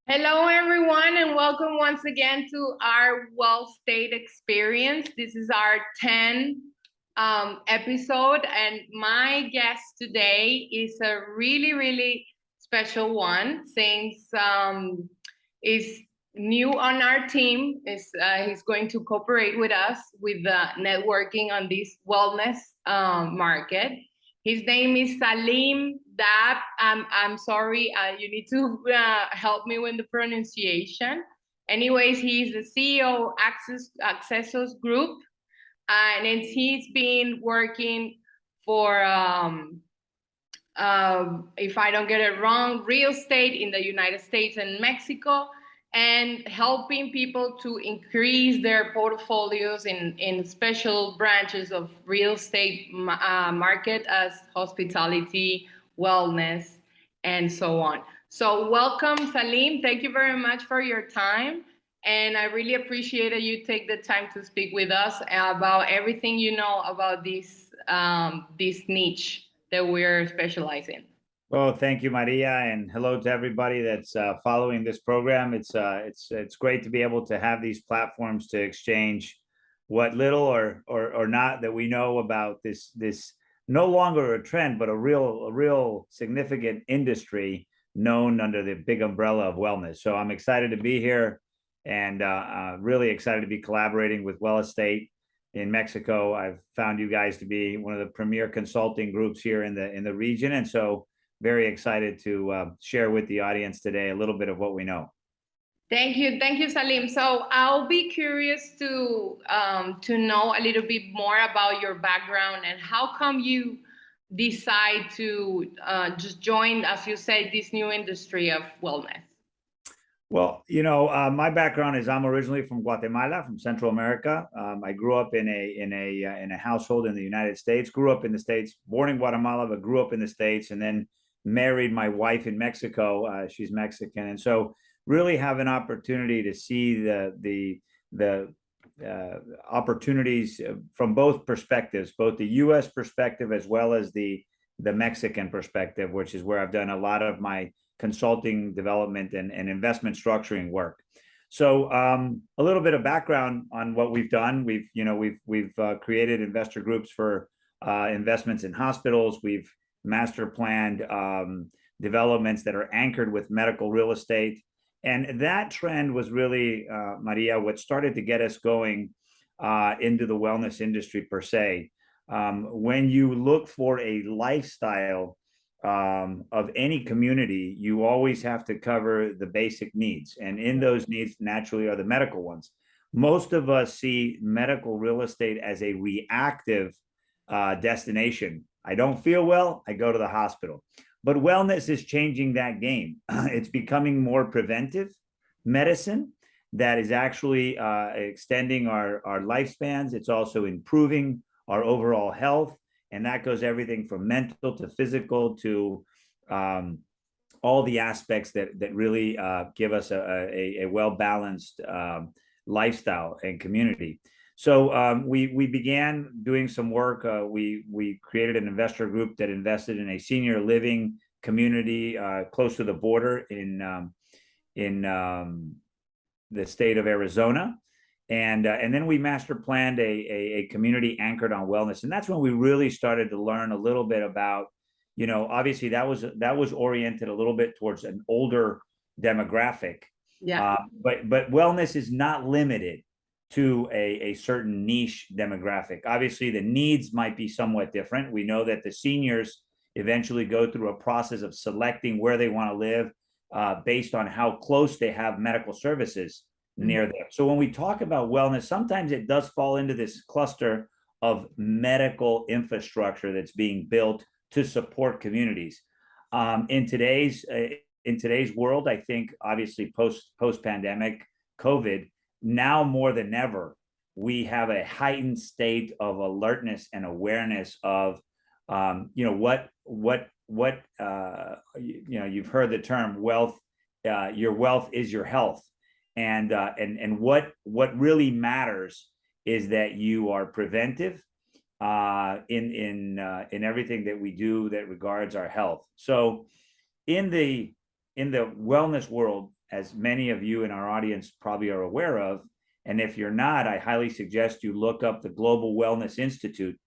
Hello, everyone, and welcome once again to our Wealth State Experience. This is our 10th episode, and my guest today is a really, really special one since is new on our team. He's going to cooperate with us with networking on this wellness market. His name is Salim DahDah. I'm sorry, you need to help me with the pronunciation. Anyways, he's the CEO of Accessos Group, and he's been working for, if I don't get it wrong, real estate in the United States and Mexico, and helping people to increase their portfolios in special branches of real estate market as hospitality, wellness, and so on. So welcome, Salim. Thank you very much for your time. And I really appreciate that you take the time to speak with us about everything you know about this niche that we're specializing. Well, thank you, Maria, and hello to everybody that's following this program. It's great to be able to have these platforms to exchange what little or not that we know about this no longer a trend, but a real significant industry known under the big umbrella of wellness. So I'm excited to be here, and really excited to be collaborating with Well Estate in Mexico. I've found you guys to be one of the premier consulting groups here in the region, and so very excited to share with the audience today a little bit of what we know. Thank you, Salim. So I'll be curious to know a little bit more about your background and how come you decide to just join, as you said, this new industry of wellness. Well, my background is I'm originally from Guatemala, from Central America. I grew up in a household in the United States. Grew up in the States, born in Guatemala, but grew up in the States, and then married my wife in Mexico. She's Mexican, and so really have an opportunity to see the opportunities from both perspectives, both the U.S. perspective as well as the Mexican perspective, which is where I've done a lot of my consulting, development, and investment structuring work. So a little bit of background on what we've done. We've created investor groups for investments in hospitals. We've master planned developments that are anchored with medical real estate. And that trend was really, Maria, what started to get us going into the wellness industry per se. When you look for a lifestyle of any community, you always have to cover the basic needs. And in those needs, naturally, are the medical ones. Most of us see medical real estate as a reactive destination. I don't feel well, I go to the hospital. But wellness is changing that game. It's becoming more preventive medicine that is actually extending our lifespans. It's also improving our overall health. And that goes everything from mental to physical to all the aspects that really give us a well-balanced lifestyle and community. So we began doing some work. We created an investor group that invested in a senior living community close to the border in the state of Arizona. And then we master planned a community anchored on wellness. And that's when we really started to learn a little bit about, obviously that was oriented a little bit towards an older demographic. Yeah. But wellness is not limited to a certain niche demographic. Obviously, the needs might be somewhat different. We know that the seniors eventually go through a process of selecting where they want to live based on how close they have medical services near them. So when we talk about wellness, sometimes it does fall into this cluster of medical infrastructure that's being built to support communities. In today's world, I think obviously post pandemic COVID, now more than ever, we have a heightened state of alertness and awareness of what you've heard the term wealth. Your wealth is your health. And what really matters is that you are preventive, in everything that we do that regards our health. So in the wellness world, as many of you in our audience probably are aware of, and if you're not, I highly suggest you look up the Global Wellness Institute,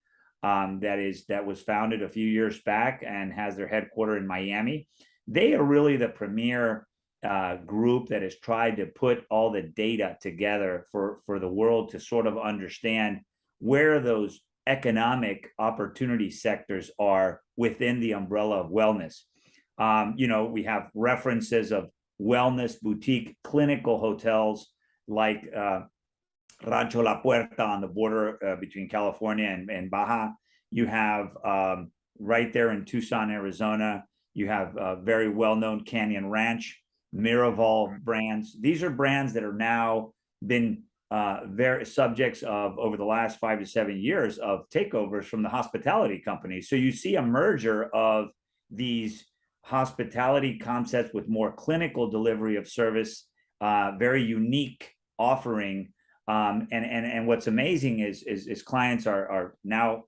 that was founded a few years back and has their headquarters in Miami. They are really the premier group that has tried to put all the data together for the world to sort of understand where those economic opportunity sectors are within the umbrella of wellness. We have references of wellness boutique clinical hotels like Rancho La Puerta on the border between California and Baja. You have right there in Tucson, Arizona, you have very well-known Canyon Ranch, Miraval brands. These are brands that are now been very subjects of, over the last 5 to 7 years, of takeovers from the hospitality companies. So you see a merger of these hospitality concepts with more clinical delivery of service, very unique offering. And what's amazing is clients are now,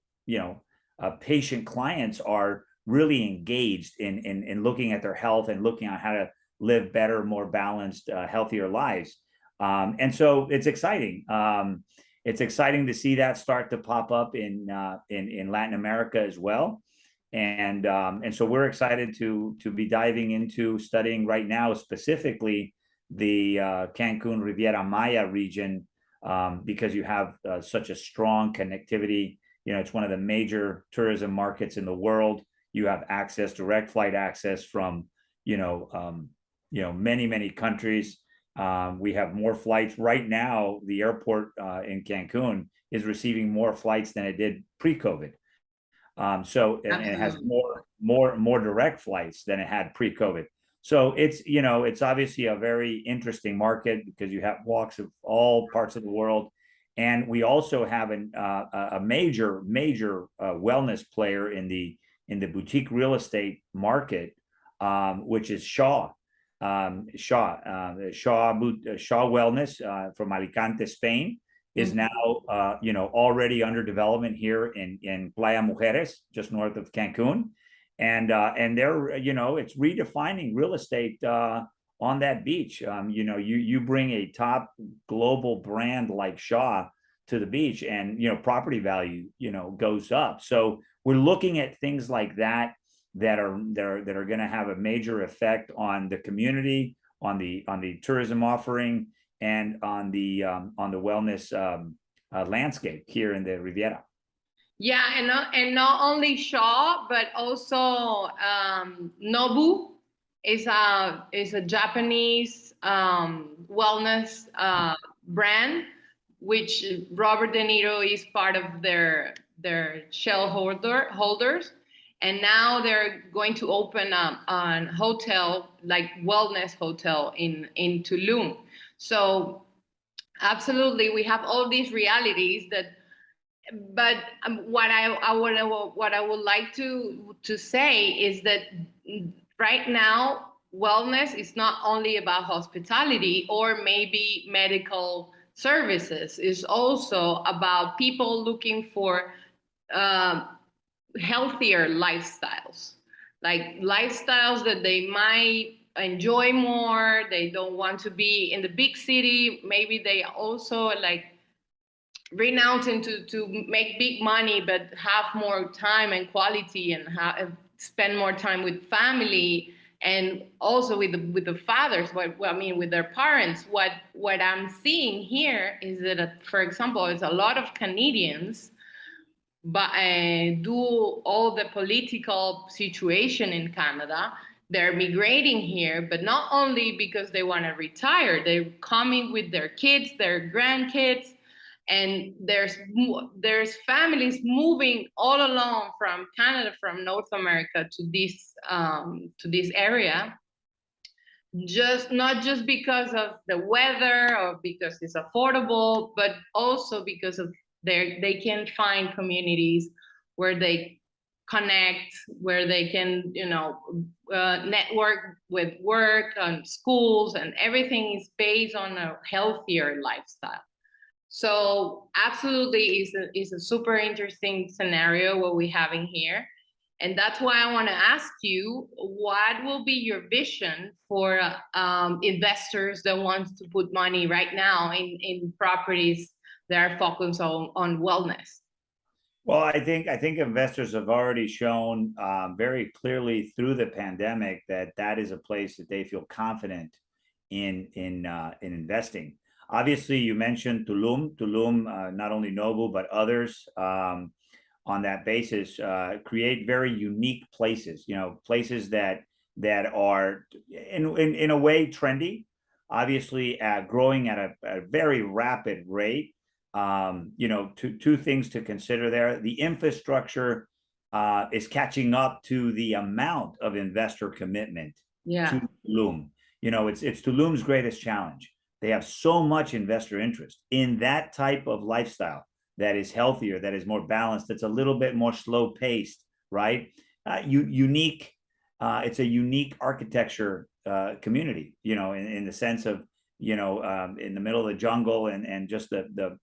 patient clients are really engaged in looking at their health and looking at how to live better, more balanced, healthier lives. And so it's exciting. It's exciting to see that start to pop up in Latin America as well. And so we're excited to be diving into studying right now specifically the Cancun Riviera Maya region, because you have such a strong connectivity. It's one of the major tourism markets in the world. You have access, direct flight access from many countries. We have more flights right now. The airport in Cancun is receiving more flights than it did pre-COVID. So it has more direct flights than it had pre-COVID. So it's obviously a very interesting market because you have walks of all parts of the world, and we also have a major wellness player in the boutique real estate market, which is Shaw Wellness from Alicante, Spain, is now already under development here in Playa Mujeres, just north of Cancun, and they're it's redefining real estate on that beach. You bring a top global brand like Shaw to the beach, and property value goes up. So we're looking at things like that are going to have a major effect on the community, on the tourism offering, and on the wellness landscape here in the Riviera. Yeah, and not only Shaw, but also Nobu is a Japanese wellness brand, which Robert De Niro is part of their shareholders. And now they're going to open a hotel, like wellness hotel in Tulum. So absolutely, we have all these realities but what I would like to say is that right now, wellness is not only about hospitality or maybe medical services. It's also about people looking for healthier lifestyles, like lifestyles that they might enjoy more. They don't want to be in the big city. Maybe they also like renouncing to make big money, but have more time and quality, and spend more time with family, and also with the fathers. With their parents. What I'm seeing here is that, for example, it's a lot of Canadians, but due all the political situation in Canada, they're migrating here, but not only because they want to retire, they're coming with their kids, their grandkids, and there's families moving all along from Canada, from North America to this area, not just because of the weather or because it's affordable, but also because of they can find communities where they connect, where they can network with work and schools, and everything is based on a healthier lifestyle. So absolutely is a super interesting scenario what we're having here. And that's why I want to ask you, what will be your vision for investors that want to put money right now in properties that are focused on wellness? Well, I think investors have already shown very clearly through the pandemic that that is a place that they feel confident in investing. Obviously, you mentioned Tulum. Tulum, not only Noble but others on that basis create very unique places. You know, places that are in a way trendy. Obviously, growing at a very rapid rate. You know, two things to consider there. The infrastructure is catching up to the amount of investor commitment Yeah. to Tulum. You know, it's Tulum's greatest challenge. They have so much investor interest in that type of lifestyle that is healthier, that is more balanced, that's a little bit more slow paced, right? Unique. It's a unique architecture community, you know, in the sense of, you know, in the middle of the jungle and just the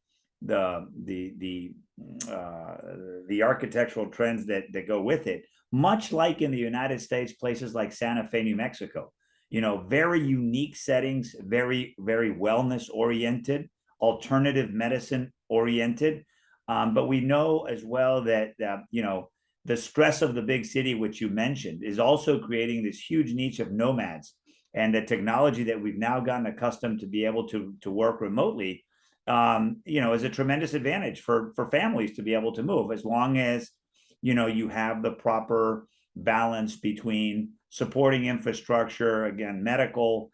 the architectural trends that go with it, much like in the United States, places like Santa Fe, New Mexico. You know, very unique settings, very wellness oriented, alternative medicine oriented. But we know as well that you know, the stress of the big city, which you mentioned, is also creating this huge niche of nomads, and the technology that we've now gotten accustomed to be able to work remotely, you know, is a tremendous advantage for families to be able to move, as long as, you know, you have the proper balance between supporting infrastructure, again, medical,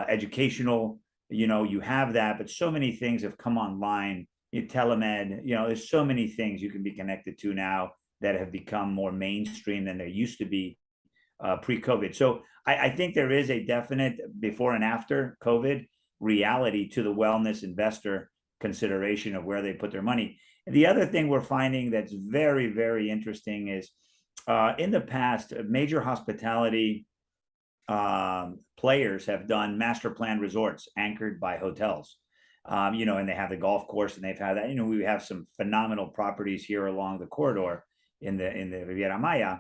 educational. You know, you have that, but so many things have come online. Telemed, you know, there's so many things you can be connected to now that have become more mainstream than there used to be pre-COVID. So I think there is a definite before and after COVID reality to the wellness investor consideration of where they put their money. And the other thing we're finding that's very interesting is in the past, major hospitality players have done master plan resorts anchored by hotels. You know, and they have the golf course, and they've had that. You know, we have some phenomenal properties here along the corridor in the Riviera Maya,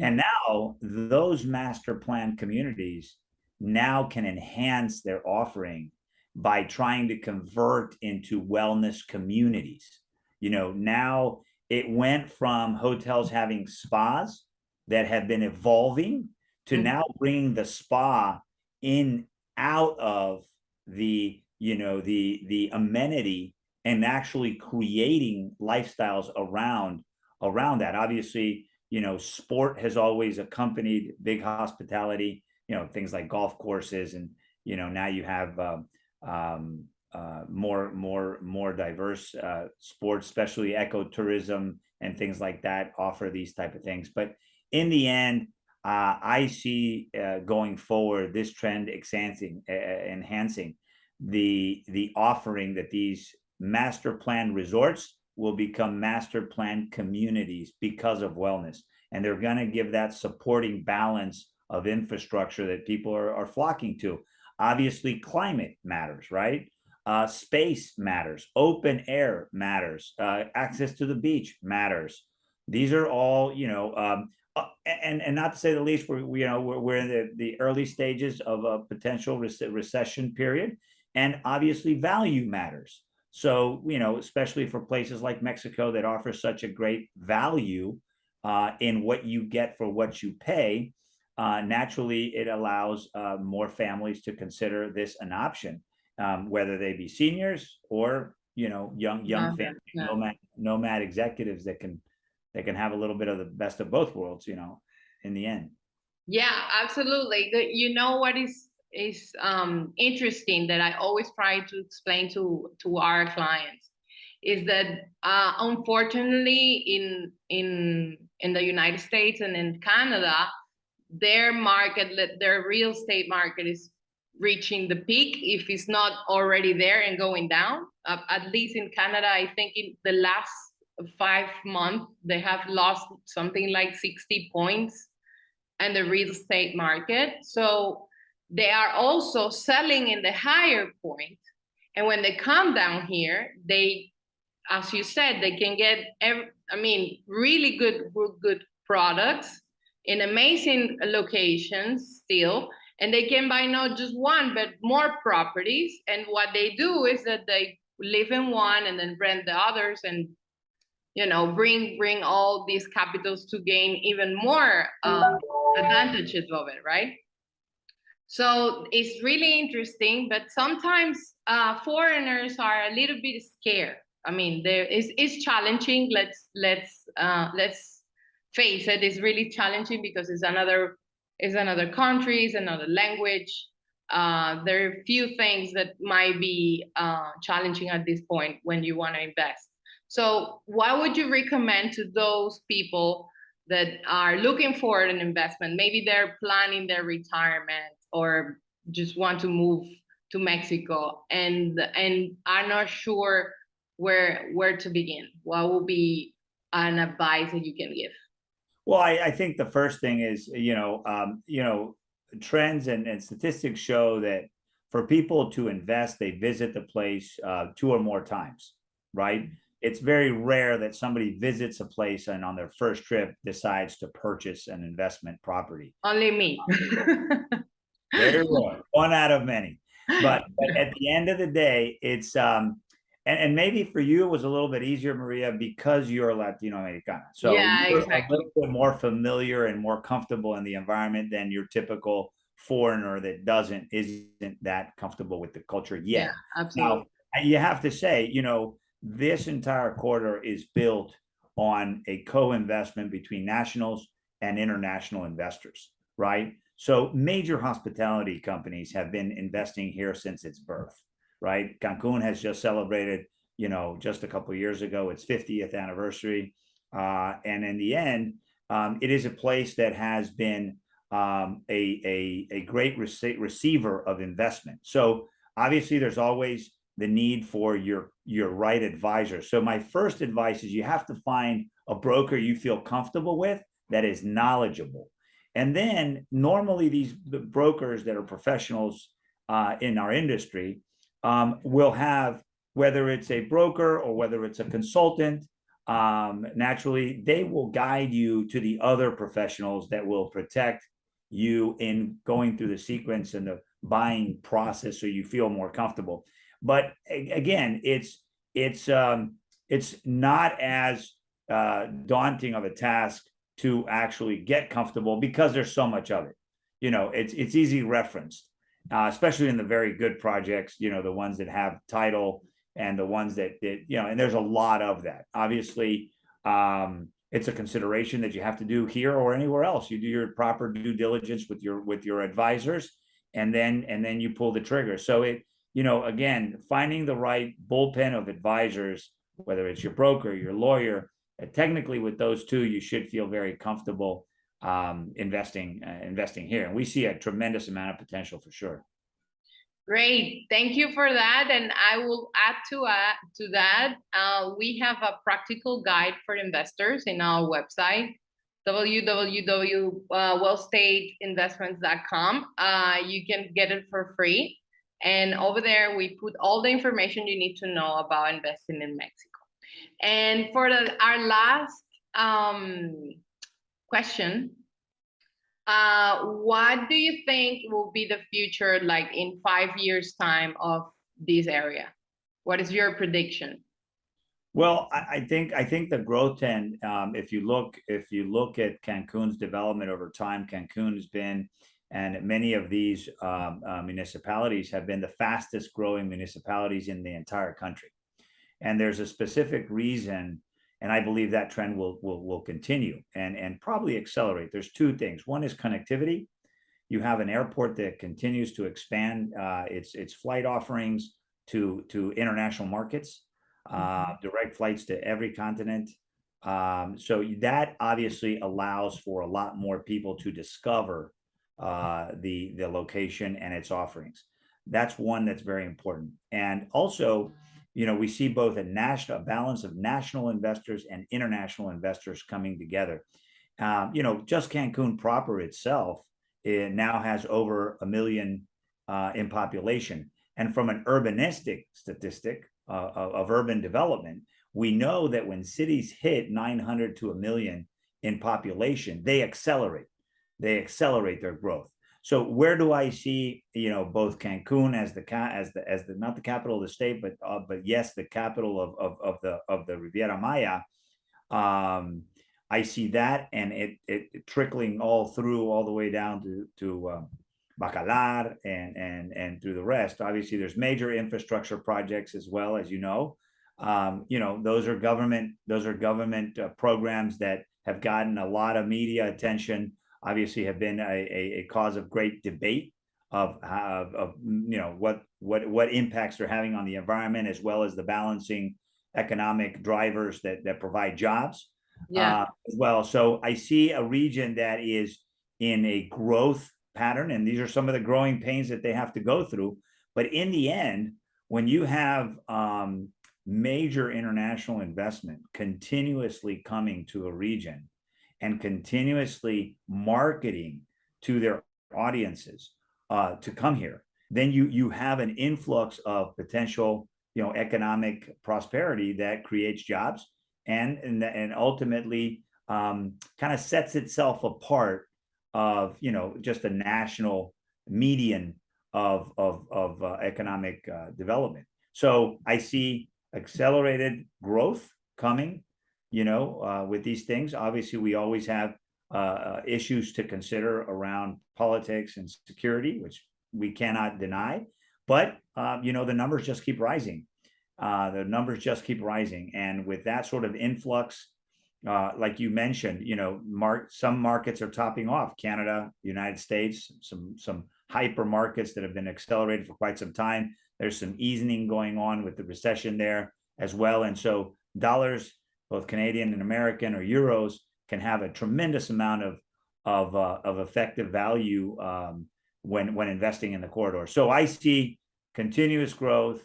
and now those master plan communities now can enhance their offering by trying to convert into wellness communities. You know, now it went from hotels having spas that have been evolving to now bringing the spa in out of the, you know, the amenity, and actually creating lifestyles around that. Obviously, you know, sport has always accompanied big hospitality, you know, things like golf courses, and, you know, now you have more diverse sports, especially ecotourism and things like that offer these type of things. But in the end, I see going forward this trend enhancing the offering, that these master plan resorts will become master plan communities because of wellness, and they're going to give that supporting balance of infrastructure that people are flocking to. Obviously, climate matters, right? Space matters, open air matters, access to the beach matters. These are all, you know, and not to say the least, we're in the early stages of a potential recession period, and obviously value matters. So, you know, especially for places like Mexico that offer such a great value in what you get for what you pay, naturally it allows more families to consider this an option, whether they be seniors or, you know, young family, nomad executives that can have a little bit of the best of both worlds, you know, in the end. Yeah, absolutely. You know what is interesting that I always try to explain to our clients is that unfortunately in the United States and in Canada, their real estate market is reaching the peak, if it's not already there and going down. At least in Canada, I think in the last 5 months they have lost something like 60 points and the real estate market. So they are also selling in the higher point. And when they come down here, they, as you said, they can get, really good products in amazing locations still. And they can buy not just one, but more properties. And what they do is that they live in one and then rent the others, and bring all these capitals to gain even more advantages of it, right? So it's really interesting, but sometimes foreigners are a little bit scared. I mean, it's challenging. Let's face it. It's really challenging because it's another country, it's another language. There are a few things that might be challenging at this point when you want to invest. So, what would you recommend to those people that are looking for an investment? Maybe they're planning their retirement or just want to move to Mexico and are not sure where to begin. What would be an advice that you can give? Well, I think the first thing is, trends and statistics show that for people to invest, they visit the place 2 or more times, right? It's very rare that somebody visits a place and on their first trip decides to purchase an investment property. Only me. Very rare, one out of many. But at the end of the day, it's and maybe for you it was a little bit easier, Maria, because you're Latino Americana. So Yeah, you're exactly. a little bit more familiar and more comfortable in the environment than your typical foreigner that isn't that comfortable with the culture yet. Yeah, absolutely. Now, you have to say, this entire corridor is built on a co-investment between nationals and international investors, right? So major hospitality companies have been investing here since its birth, right? Cancun has just celebrated, just a couple of years ago, its 50th anniversary. And in the end, it is a place that has been a great receiver of investment. So obviously there's always the need for your right advisor. So my first advice is you have to find a broker you feel comfortable with that is knowledgeable. And then normally the brokers that are professionals in our industry will have, whether it's a broker or whether it's a consultant, naturally they will guide you to the other professionals that will protect you in going through the sequence and the buying process so you feel more comfortable. But again, it's not as daunting of a task to actually get comfortable because there's so much of it. It's easy referenced, especially in the very good projects, the ones that have title and the ones that and there's a lot of that. Obviously, it's a consideration that you have to do here or anywhere else. You do your proper due diligence with your advisors, and then you pull the trigger. So again, finding the right bullpen of advisors, whether it's your broker, your lawyer, technically with those two, you should feel very comfortable investing here. And we see a tremendous amount of potential for sure. Great, thank you for that. And I will add to that, we have a practical guide for investors in our website, www.wellstateinvestments.com. You can get it for free. And over there, we put all the information you need to know about investing in Mexico. And for our last question, what do you think will be the future, like in 5 years' time, of this area? What is your prediction? Well, I think the growth trend, if you look at Cancun's development over time, Cancun has been, and many of these municipalities have been the fastest growing municipalities in the entire country. And there's a specific reason, and I believe that trend will continue and probably accelerate. There's two things. One is connectivity. You have an airport that continues to expand its flight offerings to international markets, direct flights to every continent. So that obviously allows for a lot more people to discover the location and its offerings. That's one that's very important. And also, we see both a balance of national investors and international investors coming together. Just Cancun proper itself, it now has over 1 million in population. And from an urbanistic statistic of urban development, we know that when cities hit 900 to a million in population, they accelerate their growth. So where do I see, both Cancun as the not the capital of the state, but yes, the capital of the Riviera Maya. I see that, and it trickling all the way down to Bacalar and through the rest. Obviously, there's major infrastructure projects as well, as you know. Those are government programs that have gotten a lot of media attention. Obviously, have been a cause of great debate of what impacts they're having on the environment, as well as the balancing economic drivers that provide jobs. Yeah. As well. So I see a region that is in a growth pattern, and these are some of the growing pains that they have to go through. But in the end, when you have major international investment continuously coming to a region and continuously marketing to their audiences to come here, then you have an influx of potential, economic prosperity that creates jobs and ultimately kind of sets itself apart of just a national median of economic development. So I see accelerated growth coming, with these things. Obviously, we always have issues to consider around politics and security, which we cannot deny. But the numbers just keep rising. And with that sort of influx, like you mentioned, some markets are topping off. Canada, United States, some hyper markets that have been accelerated for quite some time. There's some easing going on with the recession there as well. And so dollars, both Canadian and American or euros, can have a tremendous amount of effective value when investing in the corridor. So I see continuous growth.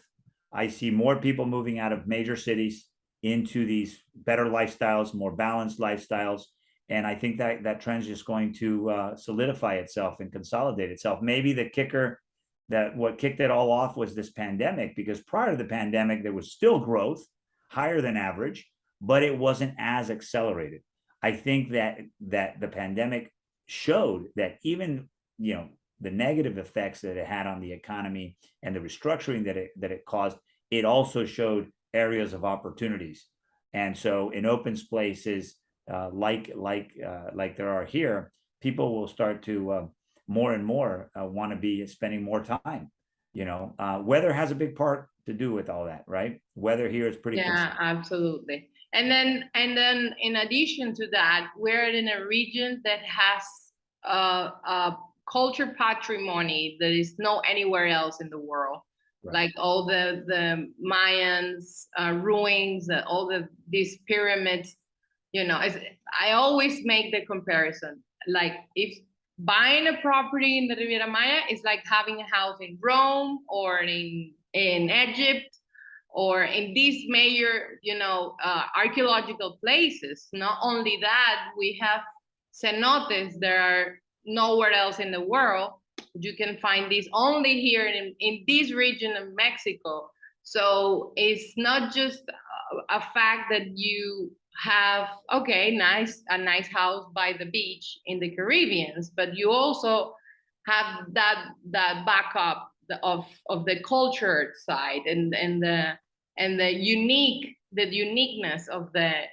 I see more people moving out of major cities into these better lifestyles, more balanced lifestyles. And I think that trend is just going to solidify itself and consolidate itself. Maybe the kicker, that what kicked it all off, was this pandemic, because prior to the pandemic, there was still growth, higher than average, but it wasn't as accelerated. I think that the pandemic showed that even, the negative effects that it had on the economy and the restructuring that it caused, it also showed areas of opportunities. And so in open spaces, like there are here, people will start to more and more want to be spending more time. Weather has a big part to do with all that, right? Weather here is pretty consistent. Absolutely. And then in addition to that, we're in a region that has a culture patrimony that is not anywhere else in the world. Right. Like all the Mayans ruins, all these pyramids. I always make the comparison. Like, if buying a property in the Riviera Maya is like having a house in Rome or in Egypt or in these major, archaeological places. Not only that, we have cenotes that are nowhere else in the world. You can find these only here in this region of Mexico. So it's not just a fact that you have, a nice house by the beach in the Caribbean, but you also have that backup of the culture side and the uniqueness of the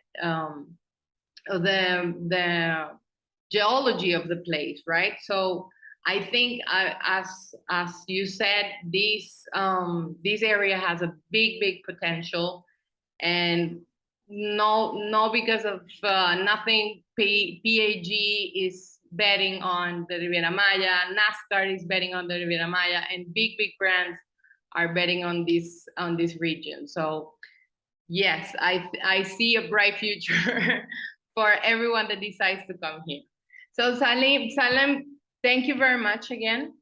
geology of the place, right? So I think, as you said, this area has a big potential, and no because of nothing. PAG is betting on the Riviera Maya. NASCAR is betting on the Riviera Maya, and big brands are betting on this region. So yes, I see a bright future for everyone that decides to come here. So Salim, thank you very much again.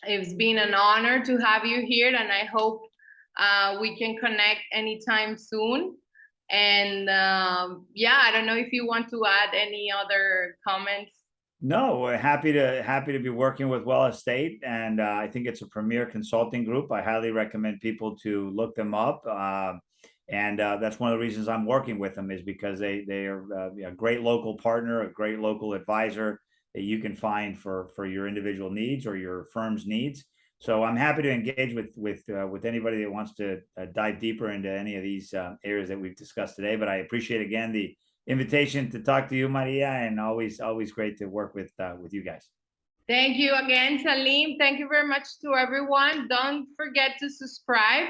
It's been an honor to have you here, and I hope we can connect anytime soon. And I don't know if you want to add any other comments. No, we're happy to be working with Well Estate, and I think it's a premier consulting group. I highly recommend people to look them up, and that's one of the reasons I'm working with them, is because they are a great local partner, a great local advisor that you can find for your individual needs or your firm's needs. So I'm happy to engage with anybody that wants to dive deeper into any of these areas that we've discussed today. But I appreciate again the invitation to talk to you, Maria, and always great to work with you guys. Thank you again, Salim. Thank you very much to everyone. Don't forget to subscribe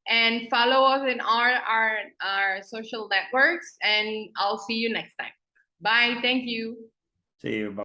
and follow us in our social networks, and I'll see you next time. Bye. Thank you. See you. Bye.